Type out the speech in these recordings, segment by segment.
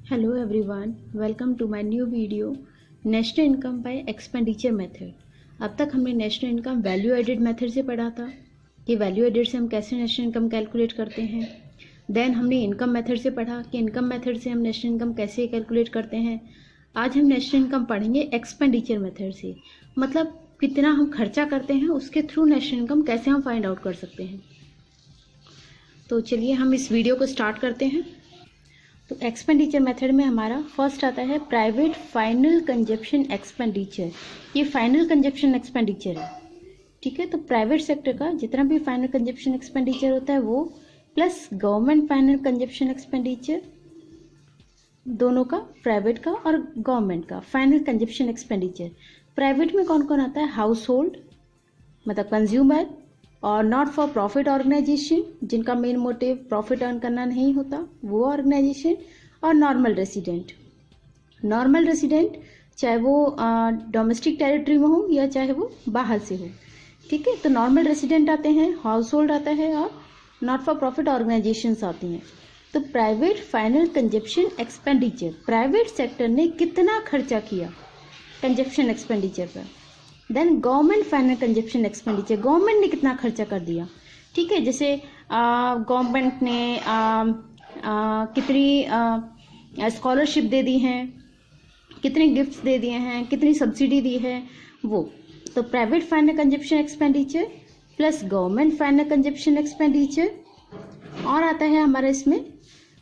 Hello everyone, welcome to my new video national income by expenditure method. अब तक हमने national income value added method से पढ़ा था कि वैल्यू एडेड से हम कैसे नेशनल इनकम कैलकुलेट करते हैं। देन हमने इनकम मेथड से पढ़ा कि इनकम मेथड से हम नेशनल इनकम कैसे कैलकुलेट करते हैं। आज हम नेशनल इनकम पढ़ेंगे एक्सपेंडिचर मेथड से, मतलब कितना हम खर्चा करते हैं उसके थ्रू नेशनल इनकम कैसे हम फाइंड आउट कर सकते हैं। तो चलिए हम इस वीडियो को स्टार्ट करते हैं। तो एक्सपेंडिचर मेथड में हमारा फर्स्ट आता है प्राइवेट फाइनल कंजप्शन एक्सपेंडिचर। ये फाइनल कंजप्शन एक्सपेंडिचर है, ठीक है। तो प्राइवेट सेक्टर का जितना भी फाइनल कंजप्शन एक्सपेंडिचर होता है वो plus government final consumption expenditure, दोनों का, प्राइवेट का और गवर्नमेंट का फाइनल कंजप्शन एक्सपेंडिचर। प्राइवेट में कौन कौन आता है? हाउस होल्ड मतलब कंज्यूमर, और नॉट फॉर प्रॉफिट ऑर्गेनाइजेशन जिनका मेन मोटिव प्रॉफिट अर्न करना नहीं होता वो ऑर्गेनाइजेशन, और नॉर्मल रेसिडेंट। नॉर्मल रेसिडेंट चाहे वो डोमेस्टिक टेरिटरी में हो या चाहे वो बाहर से हो, ठीक है। तो नॉर्मल रेसिडेंट आते हैं, हाउस होल्ड आता है और नॉट फॉर प्रॉफिट ऑर्गेनाइजेशंस आती हैं। तो private final consumption expenditure, private sector ने कितना खर्चा किया कंजप्शन एक्सपेंडिचर पर। Then government final consumption expenditure, government ने कितना खर्चा कर दिया, ठीक है। जैसे गवर्नमेंट ने कितनी स्कॉलरशिप दे दी हैं, कितने गिफ्ट्स दे दिए हैं, कितनी सब्सिडी दी है वो। तो private final consumption expenditure plus government final consumption expenditure. और आता है हमारा इसमें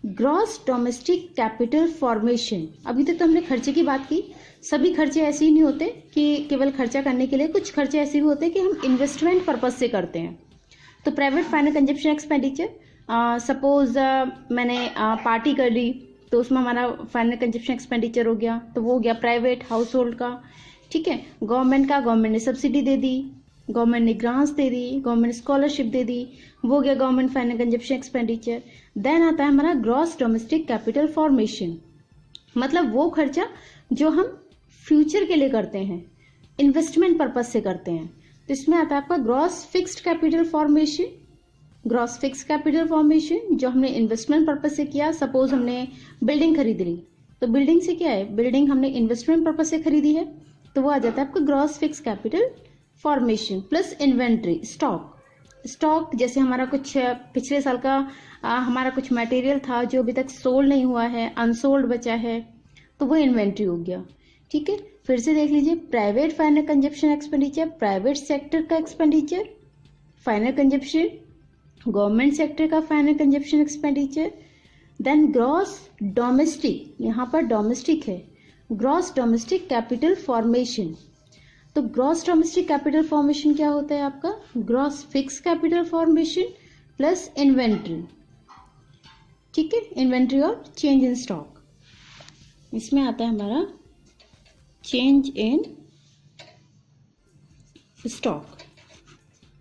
ग्रॉस डोमेस्टिक कैपिटल फॉर्मेशन। अभी तक तो हमने खर्चे की बात की। सभी खर्चे ऐसे ही नहीं होते कि केवल खर्चा करने के लिए, कुछ खर्चे ऐसे भी होते हैं कि हम इन्वेस्टमेंट पर्पज से करते हैं। तो private final consumption expenditure, suppose मैंने पार्टी कर ली तो उसमें हमारा फाइनल कंजप्शन एक्सपेंडिचर हो गया, तो वो हो गया प्राइवेट हाउस होल्ड का, ठीक है। गवर्नमेंट का, गवर्नमेंट ने सब्सिडी दे दी, गवर्नमेंट ने ग्रांट्स दे दी, गवर्नमेंट स्कॉलरशिप दे दी, वो हो गया government final consumption expenditure. Then आता है हमारा ग्रॉस डोमेस्टिक कैपिटल फॉर्मेशन, मतलब वो खर्चा जो हम फ्यूचर के लिए करते हैं, इन्वेस्टमेंट पर्पज से करते हैं। तो इसमें आता है आपका gross fixed capital formation. Gross fixed capital formation जो हमने इन्वेस्टमेंट पर्पज से किया, सपोज हमने बिल्डिंग खरीद ली, तो बिल्डिंग से क्या है, बिल्डिंग हमने इन्वेस्टमेंट पर्पज से खरीदी है, तो वो आ जाता है आपका gross fixed capital formation. Plus inventory, stock जैसे हमारा कुछ पिछले साल का हमारा कुछ मटेरियल था जो अभी तक सोल्ड नहीं हुआ है, अनसोल्ड बचा है, तो वो इन्वेंट्री हो गया, ठीक है। फिर से देख लीजिए, private final consumption expenditure, private sector का expenditure final consumption, government sector का final consumption expenditure. Then gross domestic, यहाँ पर डोमेस्टिक है, ग्रॉस डोमेस्टिक कैपिटल फॉर्मेशन। तो ग्रॉस डोमेस्टिक कैपिटल फॉर्मेशन क्या होता है आपका? Gross fix capital formation plus inventory, ठीक है, इन्वेंट्री और चेंज इन स्टॉक। इसमें आता है हमारा चेंज इन स्टॉक,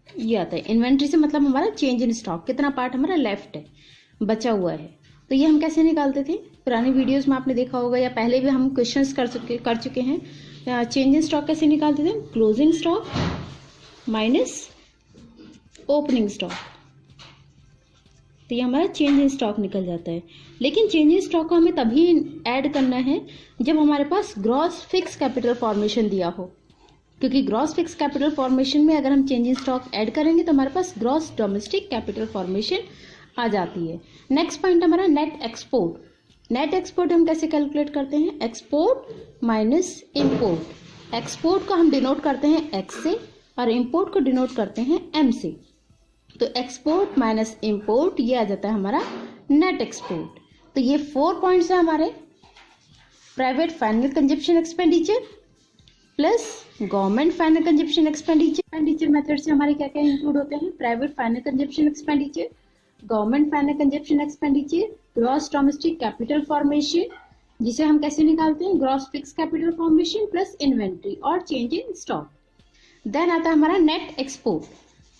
ये आता है इन्वेंट्री से, मतलब हमारा चेंज इन स्टॉक, कितना पार्ट हमारा लेफ्ट है, बचा हुआ है। तो ये हम कैसे निकालते थे, पुरानी वीडियोस में आपने देखा होगा या पहले भी हम क्वेश्चंस कर चुके हैं। चेंज इन स्टॉक कैसे निकालते थे? Closing stock minus opening stock, तो ये हमारा चेंज इन स्टॉक निकल जाता है। लेकिन चेंज इन स्टॉक को हमें तभी ऐड करना है जब हमारे पास ग्रॉस फिक्स कैपिटल फॉर्मेशन दिया हो, क्योंकि ग्रॉस फिक्स कैपिटल फॉर्मेशन में अगर हम चेंज इन स्टॉक ऐड करेंगे तो हमारे पास ग्रॉस डोमेस्टिक कैपिटल फॉर्मेशन आ जाती है। नेक्स्ट पॉइंट हमारा नेट एक्सपोर्ट। नेट एक्सपोर्ट हम कैसे कैलकुलेट करते हैं? Export minus import. एक्सपोर्ट को हम डिनोट करते हैं एक्स से और इम्पोर्ट को डिनोट करते हैं एम से। तो एक्सपोर्ट माइनस इम्पोर्ट, ये आ जाता है हमारा नेट एक्सपोर्ट। तो ये 4 पॉइंट्स है हमारे, private final consumption expenditure plus government final consumption expenditure method से हमारे क्या क्या इंक्लूड होते हैं? Private final consumption expenditure, government final consumption expenditure, gross domestic capital formation जिसे हम कैसे निकालते हैं? Gross fix capital formation plus inventory और चेंज इन स्टॉक। देन आता है हमारा नेट एक्सपोर्ट।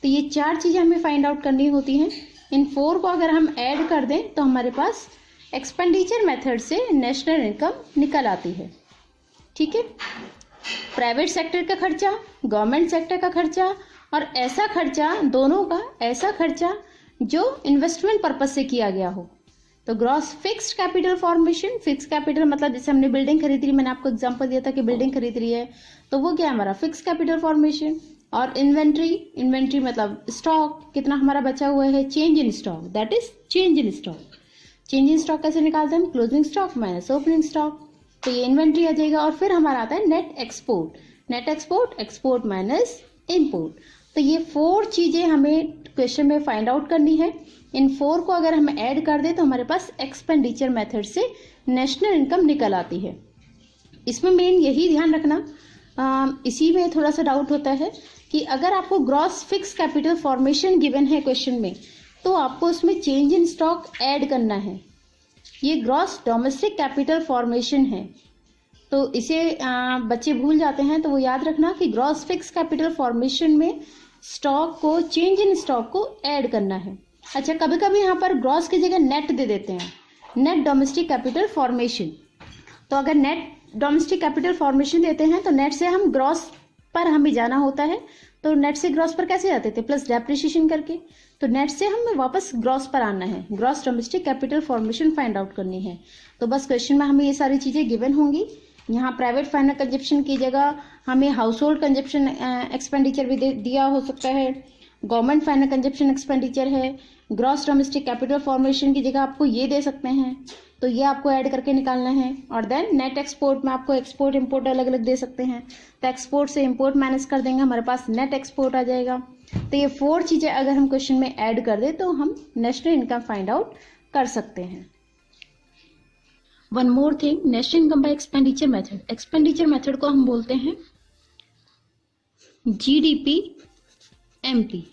तो ये 4 चीजें हमें फाइंड आउट करनी होती हैं। इन 4 को अगर हम ऐड कर दें तो हमारे पास एक्सपेंडिचर मेथड से नेशनल इनकम निकल आती है, ठीक है। प्राइवेट सेक्टर का खर्चा, गवर्नमेंट सेक्टर का खर्चा और ऐसा खर्चा, दोनों का ऐसा खर्चा जो इन्वेस्टमेंट पर्पज से किया गया हो, तो gross fixed capital formation, fix capital मतलब जैसे हमने बिल्डिंग खरीद रही, मैंने आपको एग्जांपल दिया था कि बिल्डिंग खरीद रही है, तो वो क्या है हमारा फिक्स कैपिटल फॉर्मेशन। और इन्वेंट्री, इन्वेंट्री मतलब स्टॉक कितना हमारा बचा हुआ है, change in stock, that is change in stock. Change in stock कैसे निकालते हैं हम, closing stock minus opening stock, तो ये इन्वेंट्री आ जाएगा। और फिर हमारा आता है net export, net export, export minus import. तो ये 4 चीजें हमें क्वेश्चन में फाइंड आउट करनी है। इन 4 को अगर हम ऐड कर दें तो हमारे पास एक्सपेंडिचर मेथड से नेशनल इनकम निकल आती है। इसमें मेन यही ध्यान रखना, इसी में थोड़ा सा डाउट होता है कि अगर आपको gross fix capital formation given है क्वेश्चन में, तो आपको उसमें चेंज इन स्टॉक ऐड करना है। ये ग्रॉस डोमेस्टिक कैपिटल फॉर्मेशन है, तो इसे बच्चे भूल जाते हैं, तो वो याद रखना कि ग्रॉस फिक्स कैपिटल फॉर्मेशन में स्टॉक को, चेंज इन स्टॉक को ऐड करना है। अच्छा, कभी कभी यहाँ पर ग्रॉस की जगह नेट दे देते हैं, नेट डोमेस्टिक कैपिटल फॉर्मेशन। तो अगर नेट डोमेस्टिक कैपिटल फॉर्मेशन देते हैं तो नेट से हम ग्रॉस पर हमें जाना होता है, तो नेट से ग्रॉस पर कैसे जाते थे, प्लस डेप्रिसिएशन करके। तो नेट से हमें वापस ग्रॉस पर आना है, gross domestic capital formation find out करनी है। तो बस क्वेश्चन में हमें ये सारी चीजें गिवन होंगी। यहाँ प्राइवेट फाइनल कंजप्शन की जगह हमें हाउस होल्ड कंजप्शन एक्सपेंडिचर भी दिया हो सकता है, गवर्नमेंट फाइनल कंजप्शन एक्सपेंडिचर है, ग्रॉस डोमेस्टिक कैपिटल फॉर्मेशन की जगह आपको ये दे सकते हैं, तो ये आपको ऐड करके निकालना है। और देन नेट एक्सपोर्ट में आपको एक्सपोर्ट इंपोर्ट अलग अलग दे सकते हैं, तो एक्सपोर्ट से इंपोर्ट माइनस कर देंगे, हमारे पास नेट एक्सपोर्ट आ जाएगा। तो ये 4 चीजें अगर हम क्वेश्चन में ऐड कर दे तो हम नेशनल इनकम फाइंड आउट कर सकते हैं। One more thing, national income by expenditure method, expenditure method को हम बोलते हैं जीडीपी एमपी।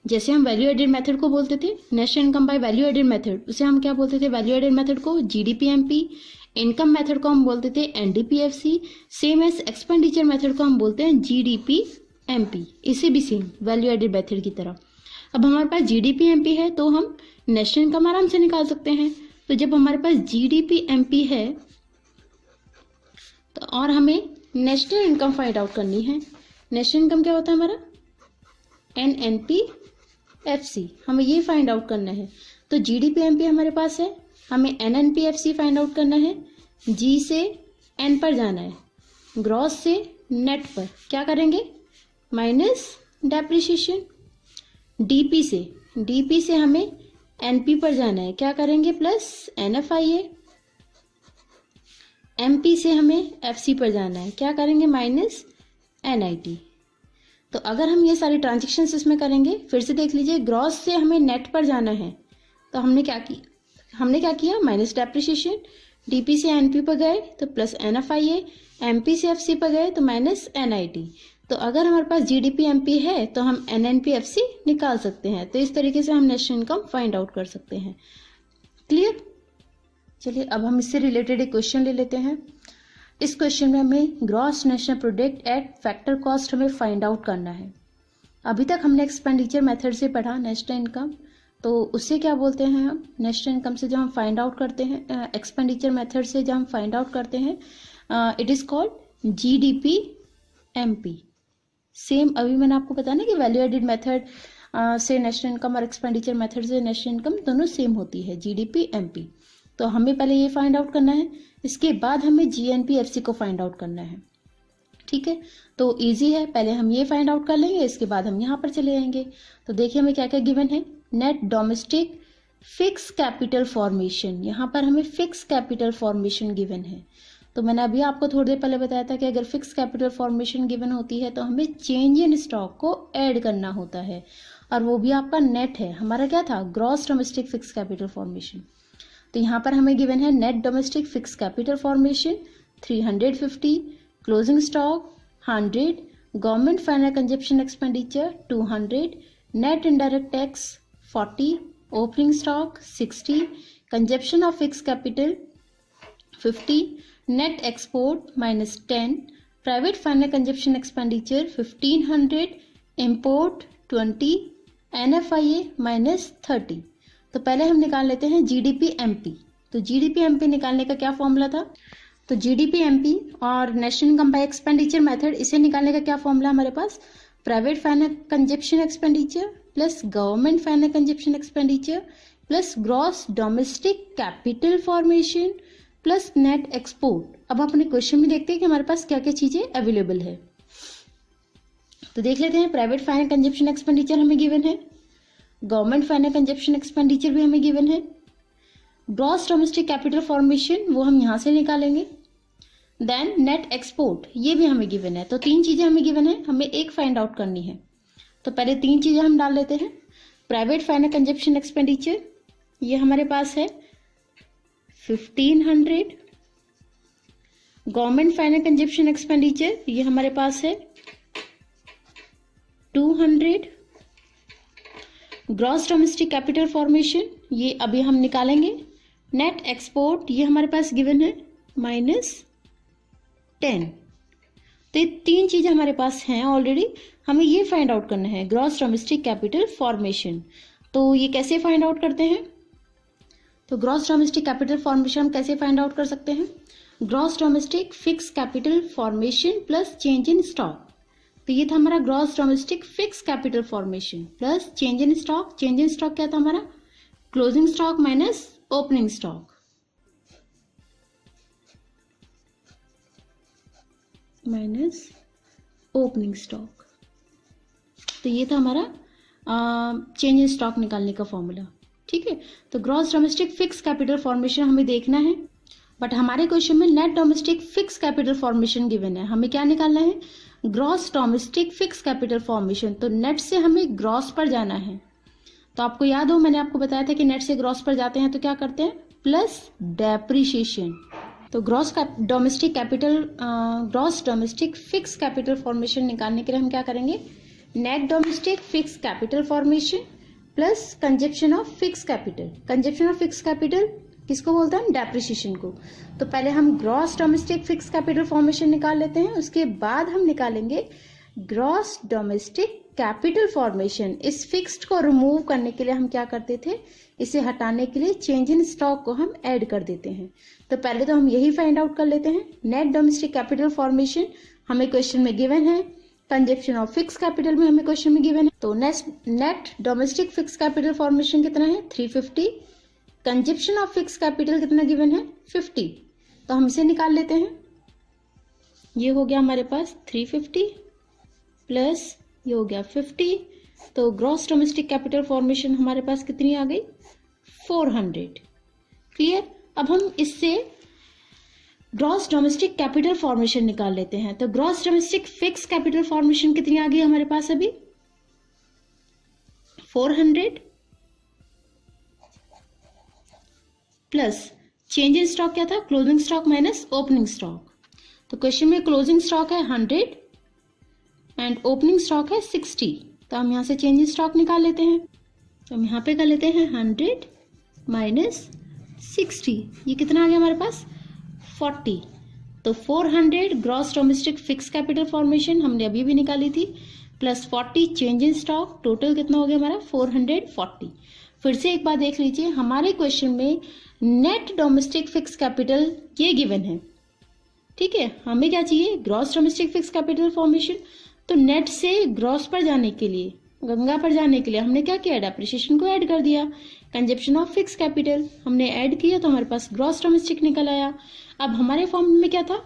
जैसे हम वैल्यू एडेड मेथड को बोलते थे national income by value added method, उसे हम क्या बोलते थे, वैल्यू एडेड मेथड को जीडीपी एमपी। इनकम मेथड को हम बोलते थे NDPFC. Same as expenditure method को हम बोलते हैं जीडीपी एमपी, इसे भी सेम वैल्यू एडेड मेथड की तरह। अब हमारे पास जीडीपी एमपी है तो हम नेशनल इनकम आराम से निकाल सकते हैं। तो जब हमारे पास जीडीपी एमपी है तो और हमें नेशनल इनकम फाइंड आउट करनी है। नेशनल इनकम क्या होता है हमारा, एनएनपीएफसी, हमें ये फाइंड आउट करना है। तो जीडीपी एमपी हमारे पास है, हमें एनएनपीएफसी फाइंड आउट करना है। जी से एन पर जाना है, ग्रॉस से नेट पर क्या करेंगे, माइनस डेप्रिसिएशन। डीपी से हमें एनपी पर जाना है, क्या करेंगे, प्लस एनएफआईए। एमपी से हमें एफसी पर जाना है, क्या करेंगे, माइनस एनआईटी। तो अगर हम ये सारी ट्रांजेक्शन्स इसमें करेंगे, फिर से देख लीजिए, ग्रॉस से हमें नेट पर जाना है, तो हमने क्या किया, माइनस डेप्रिसिएशन। डीपी से एनपी पर गए तो प्लस एनएफआईए, एमपी से एफसी पर गए तो माइनस एनआईटी। तो अगर हमारे पास जीडीपी एमपी है तो हम एनएनपीएफसी निकाल सकते हैं। तो इस तरीके से हम नेशनल इनकम फाइंड आउट कर सकते हैं। क्लियर? चलिए अब हम इससे रिलेटेड एक क्वेश्चन ले लेते हैं। इस क्वेश्चन में हमें gross national product at factor cost हमें फाइंड आउट करना है। अभी तक हमने एक्सपेंडिचर मेथड से पढ़ा नेशनल इनकम, तो उससे क्या बोलते हैं हम, नेशनल इनकम से जब हम फाइंड आउट करते हैं, एक्सपेंडिचर मेथड से जब हम फाइंड आउट करते हैं, it is called GDP MP. Same अभी मैंने आपको बताया ना कि वैल्यू एडेड मेथड से नेशनल इनकम और एक्सपेंडिचर मेथड से नेशनल इनकम दोनों सेम होती है, जीडीपी एमपी। तो हमें पहले ये फाइंड आउट करना है, इसके बाद हमें जीएनपीएफसी को फाइंड आउट करना है। ठीक है, तो इजी है, पहले हम ये फाइंड आउट कर लेंगे, इसके बाद हम यहाँ पर चले जाएंगे। तो देखिए हमें क्या क्या गिवन है, net domestic fix capital formation, यहाँ पर हमें फिक्स कैपिटल फॉर्मेशन गिवन है। तो मैंने अभी आपको थोड़ी देर पहले बताया था कि अगर फिक्स कैपिटल फॉर्मेशन गिवन होती है तो हमें चेंज इन स्टॉक को ऐड करना होता है, और वो भी आपका नेट है। हमारा क्या था, gross domestic fix capital formation. तो यहाँ पर हमें गिवन है net domestic fix capital formation 350, closing stock 100, government final consumption expenditure 200, net indirect tax 40, opening stock 60, consumption of fix capital 50, net export -10, private final consumption expenditure 1500, import 20, NFIA -30। तो पहले हम निकाल लेते हैं जीडीपी एमपी। तो GDP MP निकालने का क्या फॉर्मूला था, तो जीडीपी एमपी और national income by expenditure method, इसे निकालने का क्या फॉर्मूला हमारे पास, private final consumption expenditure plus government final consumption expenditure plus gross domestic capital formation plus net export. अब अपने क्वेश्चन में देखते हैं कि हमारे पास क्या क्या चीजें अवेलेबल है। तो देख लेते हैं, प्राइवेट फाइनेंस कंजप्शन एक्सपेंडिचर हमें गिवन है, गवर्नमेंट फाइनेंस कंजप्शन एक्सपेंडिचर भी हमें गिवन है, ग्रॉस डोमेस्टिक कैपिटल फॉर्मेशन वो हम यहां से निकालेंगे, देन नेट एक्सपोर्ट ये भी हमें गिवन है। तो तीन चीजें हमें गिवन है, हमें एक फाइंड आउट करनी है। तो पहले तीन चीजें हम डाल लेते हैं। प्राइवेट फाइनेंस कंजप्शन एक्सपेंडिचर ये हमारे पास है 1500, गवर्नमेंट फाइनेंस कंजप्शन एक्सपेंडिचर ये हमारे पास है 200, ग्रॉस डोमेस्टिक कैपिटल फॉर्मेशन ये अभी हम निकालेंगे, नेट एक्सपोर्ट ये हमारे पास गिवन है -10। तो ये तीन चीजें हमारे पास हैं ऑलरेडी, हमें ये फाइंड आउट करना है ग्रॉस डोमेस्टिक कैपिटल फॉर्मेशन। तो ये कैसे फाइंड आउट करते हैं? तो ग्रॉस डोमेस्टिक कैपिटल फॉर्मेशन हम कैसे फाइंड आउट कर सकते हैं? Gross domestic fix capital formation plus change in stock. तो ये था हमारा gross domestic fix capital formation plus change in stock. Change in stock क्या था हमारा? Closing stock minus opening stock minus opening stock. तो ये था हमारा चेंज इन स्टॉक निकालने का फॉर्मूला। ठीक है, तो gross domestic fix capital formation हमें देखना है, बट हमारे क्वेश्चन में net domestic fix capital formation given है। हमें क्या निकालना है? Gross domestic fix capital formation. तो नेट से हमें ग्रॉस पर जाना है। तो आपको याद हो मैंने आपको बताया था कि नेट से ग्रॉस पर जाते हैं तो क्या करते हैं? Plus depreciation. तो gross domestic fix capital formation निकालने के लिए हम क्या करेंगे? Net domestic fix capital formation plus consumption of fix capital. Consumption of fix capital किसको बोलते हैं? डेप्रिसिएशन को। तो पहले हम gross domestic fix capital formation निकाल लेते हैं, उसके बाद हम निकालेंगे ग्रॉस डोमेस्टिक कैपिटल फॉर्मेशन। इस फिक्स्ड को रिमूव करने के लिए हम क्या करते थे? इसे हटाने के लिए चेंज इन स्टॉक को हम ऐड कर देते हैं। तो पहले तो हम यही फाइंड आउट कर लेते हैं। नेट डोमेस्टिक कैपिटल फॉर्मेशन हमें क्वेश्चन में गिवन है, कंजप्शन ऑफ फिक्स कैपिटल में हमें क्वेश्चन में गिवन है। तो net domestic fix capital formation कितना है? 350। कंजप्शन ऑफ फिक्स कैपिटल कितना गिवन है? 50। तो हम इसे निकाल लेते हैं। ये हो गया हमारे पास 350 प्लस ये हो गया 50। तो ग्रॉस डोमेस्टिक कैपिटल फॉर्मेशन हमारे पास कितनी आ गई? 400। क्लियर? अब हम इससे ग्रॉस डोमेस्टिक कैपिटल फॉर्मेशन निकाल लेते हैं। तो gross domestic fix capital formation कितनी आ गई हमारे पास अभी? 400 प्लस चेंज इन स्टॉक क्या था? Closing stock minus opening stock. तो क्वेश्चन में क्लोजिंग स्टॉक है 100 एंड ओपनिंग स्टॉक है 60। तो हम यहां से चेंज इन स्टॉक निकाल लेते हैं। तो हम यहां पे कर लेते हैं 100 माइनस 60। ये कितना आ गया हमारे पास? 40। तो 400 gross domestic fix capital formation हमने अभी भी निकाली थी, plus 40 change in stock, total कितना हो गया हमारा? 440। फिर से एक बार देख लीजिए, हमारे क्वेश्चन में नेट डोमेस्टिक फिक्स कैपिटल ये गिवन है। ठीक है, हमें क्या चाहिए? Gross domestic fix capital formation. तो नेट से ग्रॉस पर जाने के लिए, गंगा पर जाने के लिए हमने क्या किया? डेप्रिसिएशन को ऐड कर दिया। कंजप्शन ऑफ फिक्स कैपिटल हमने ऐड किया तो हमारे पास ग्रॉस डोमेस्टिक निकल आया। अब हमारे फॉर्म में क्या था?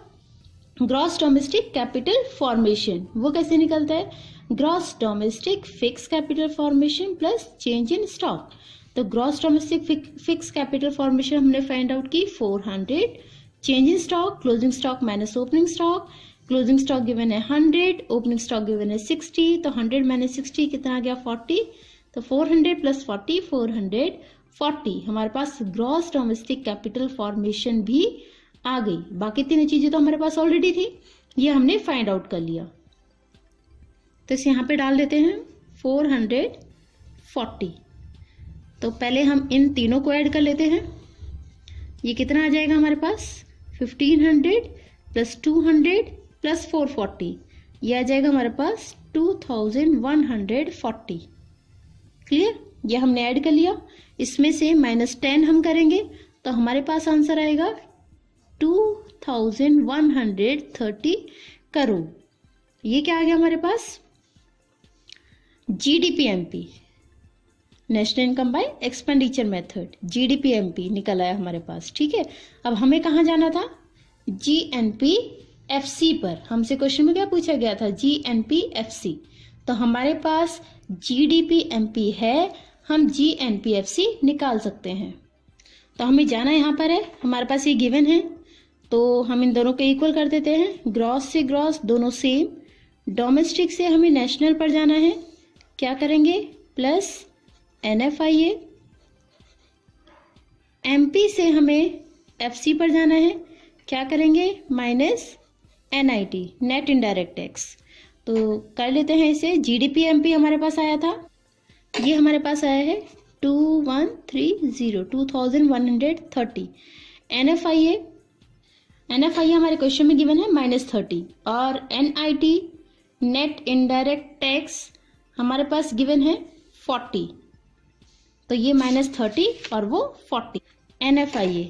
Gross domestic capital formation. वो कैसे निकलता है? Gross domestic fix capital formation plus change in stock. तो gross domestic fix capital formation हमने फाइंड आउट की 400, change in stock closing stock minus opening stock. Closing stock given है 100, opening stock given है 60। तो 100 माइनस 60 कितना आ गया? 40। तो 400 plus 40 440। हमारे पास ग्रॉस डोमेस्टिक कैपिटल फॉर्मेशन भी आ गई। बाकी तीन चीजें तो हमारे पास ऑलरेडी थी, ये हमने फाइंड आउट कर लिया। तो इसे यहाँ पे डाल देते हैं 440। तो पहले हम इन तीनों को ऐड कर लेते हैं। ये कितना आ जाएगा हमारे पास? 1500 प्लस 200 प्लस 440, ये आ जाएगा हमारे पास 2140। क्लियर? ये हमने ऐड कर लिया। इसमें से -10 हम करेंगे तो हमारे पास आंसर आएगा 2130 करोड़। ये क्या आ गया हमारे पास? GDPMP। National income by expenditure method, GDP-MP निकल आया हमारे पास। ठीक है, अब हमें कहाँ जाना था? GNP-FC पर। हमसे क्वेश्चन में क्या पूछा गया था? GNP-FC। तो हमारे पास GDP-MP है, हम GNP-FC निकाल सकते हैं। तो हमें जाना यहाँ पर है, हमारे पास ये गिवन है, तो हम इन दोनों को इक्वल कर देते हैं। ग्रॉस से ग्रॉस दोनों सेम, डोमेस्टिक से हमें नेशनल पर जाना है, क्या करेंगे? Plus NFIA। MP से हमें FC पर जाना है, क्या करेंगे? Minus NIT, net indirect tax. तो कर लेते हैं इसे। GDP-MP हमारे पास आया था, ये हमारे पास आया है 2130। NFIA हमारे क्वेश्चन में गिवन है -30, और NIT नेट इनडायरेक्ट टैक्स हमारे पास गिवन है 40। तो ये -30 और वो 40। NFIA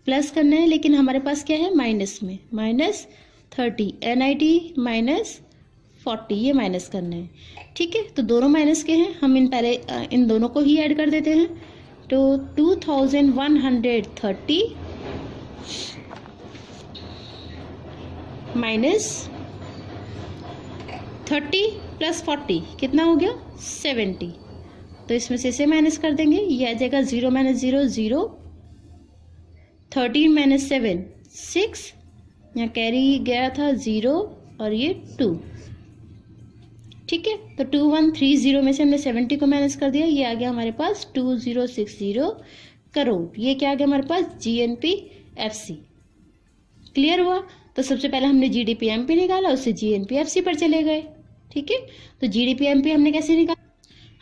प्लस करना है, लेकिन हमारे पास क्या है? माइनस में, -30, NIT -40, ये माइनस करना है। ठीक है, तो दोनों माइनस के हैं, हम इन दोनों को ही ऐड कर देते हैं। तो 2130 माइनस 30 प्लस 40 कितना हो गया? 70। तो इसमें से इसे माइनस कर देंगे, ये आ जाएगा 0 - 0 0, 13 - 7 6, यहाँ कैरी गया था 0 और ये 2। ठीक है, तो 2130 में से हमने 70 को माइनस कर दिया, ये आ गया हमारे पास 2060 करोड़। ये क्या आ गया हमारे पास? GNP-FC। क्लियर हुआ? तो सबसे पहले हमने GDP-MP निकाला, उससे GNP-FC पर चले गए। ठीक है, तो GDP-MP हमने कैसे निकाला?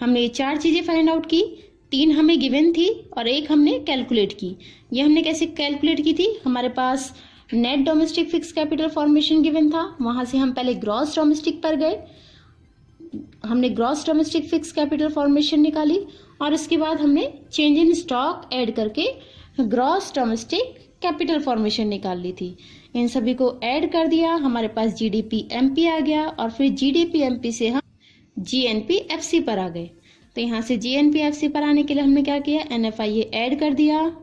हमने ये 4 चीजें फाइंड आउट की, 3 हमें गिवन थी और 1 हमने कैलकुलेट की। ये हमने कैसे कैलकुलेट की थी? हमारे पास net domestic fix capital formation given था, वहां से हम पहले ग्रॉस डोमेस्टिक पर गए, हमने gross domestic fix capital formation निकाली, और उसके बाद हमने चेंज इन स्टॉक ऐड करके ग्रॉस डोमेस्टिक कैपिटल फॉर्मेशन निकाल ली थी। इन सभी को ऐड कर दिया, हमारे पास GDP-MP आ गया, और फिर GDP-MP से हम GNP-FC पर आ गए। तो यहाँ से GNP-FC पर आने के लिए हमने क्या किया? NFIA ऐड कर दिया,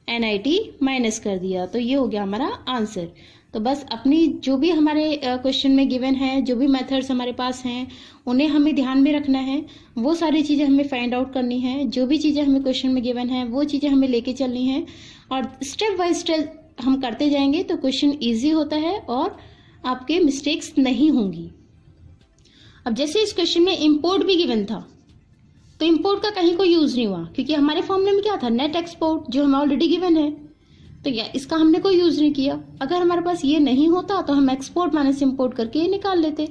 NIT माइनस कर दिया, तो ये हो गया हमारा आंसर। तो बस अपनी जो भी हमारे क्वेश्चन में गिवन है, जो भी मेथड्स हमारे पास हैं, उन्हें हमें ध्यान में रखना है, वो सारी चीज़ें हमें फाइंड आउट करनी है। जो भी चीज़ें हमें क्वेश्चन में गिवन है वो चीज़ें हमें लेके चलनी है, और स्टेप बाय स्टेप हम करते जाएंगे तो क्वेश्चन ईजी होता है और आपके मिस्टेक्स नहीं होंगी। अब जैसे इस क्वेश्चन में इंपोर्ट भी गिवन था, तो इंपोर्ट का कहीं कोई यूज नहीं हुआ, क्योंकि हमारे फॉर्मूले में क्या था? नेट एक्सपोर्ट, जो हमें ऑलरेडी गिवन है, तो या इसका हमने कोई यूज नहीं किया। अगर हमारे पास ये नहीं होता तो हम एक्सपोर्ट माइनस इंपोर्ट करके ये निकाल लेते,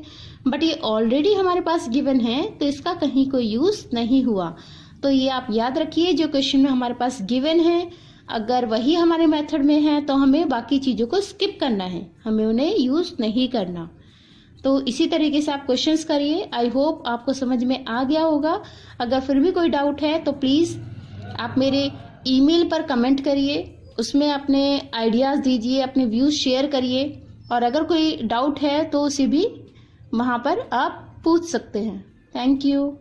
बट ये ऑलरेडी हमारे पास गिवन है, तो इसका कहीं कोई यूज नहीं हुआ। तो ये आप याद रखिए, जो क्वेश्चन में हमारे पास गिवन है, अगर वही हमारे मेथड में है तो हमें बाकी चीजों को स्किप करना है, हमें उन्हें यूज नहीं करना। तो इसी तरीके से आप क्वेश्चंस करिए। आई होप आपको समझ में आ गया होगा। अगर फिर भी कोई डाउट है तो प्लीज आप मेरे ईमेल पर कमेंट करिए, उसमें अपने आइडियाज दीजिए, अपने व्यूज शेयर करिए, और अगर कोई डाउट है तो उसे भी वहां पर आप पूछ सकते हैं। Thank you.